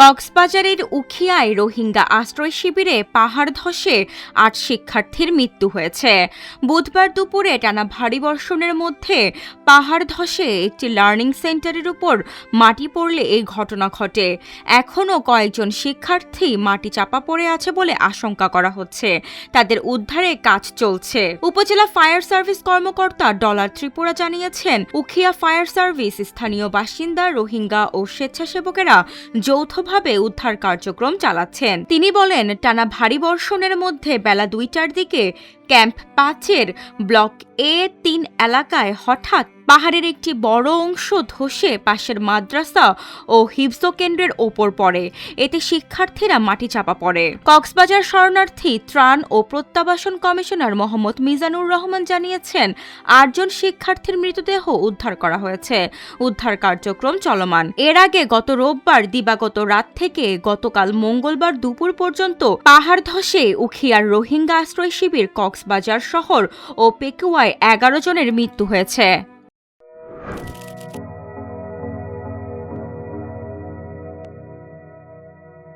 কক্সবাজারের উখিয়ায় রোহিঙ্গা আশ্রয় শিবিরে পাহাড় ধসে ৮ শিক্ষার্থীর মৃত্যু হয়েছে। বুধবার দুপুরে টানা ভারী বর্ষণের মধ্যে পাহাড় ধসে একটি লার্নিং সেন্টারের উপর মাটি পড়লে এই ঘটনা ঘটে। এখনও কয়েকজন শিক্ষার্থী মাটি চাপা পড়ে আছে বলে আশঙ্কা করা হচ্ছে। তাদের উদ্ধারে কাজ চলছে। উপজেলা ফায়ার সার্ভিস কর্মকর্তা ডলার ত্রিপুরা জানিয়েছেন, উখিয়া ফায়ার সার্ভিস, স্থানীয় বাসিন্দা, রোহিঙ্গা ও স্বেচ্ছাসেবকেরা যৌথভাবে উদ্ধার কার্যক্রম চালাচ্ছেন। তিনি বলেন, টানা ভারী বর্ষণের মধ্যে বেলা ২টার দিকে ক্যাম্প ৫-এর ব্লক A-3 এলাকায় হঠাৎ পাহাড়ের একটি বড় অংশ ধসে পাশের মাদ্রাসা ও হিফজ কেন্দ্রের ওপর পড়ে। এতে শিক্ষার্থীরা মাটি চাপা পড়ে। কক্সবাজার শরণার্থী ত্রাণ ও প্রত্যাবাসন কমিশনার মোহাম্মদ মিজানুর রহমান জানিয়েছেন, ৮ জন শিক্ষার্থীর মৃতদেহ উদ্ধার করা হয়েছে। উদ্ধার কার্যক্রম চলমান। এর আগে গত রোববার দিবাগত রাত থেকে গতকাল মঙ্গলবার দুপুর পর্যন্ত পাহাড় ধসে উখিয়ার রোহিঙ্গা আশ্রয় শিবির কক্সবাজার শহর ও পেকুয়ায় ১১ জনের মৃত্যু হয়েছে।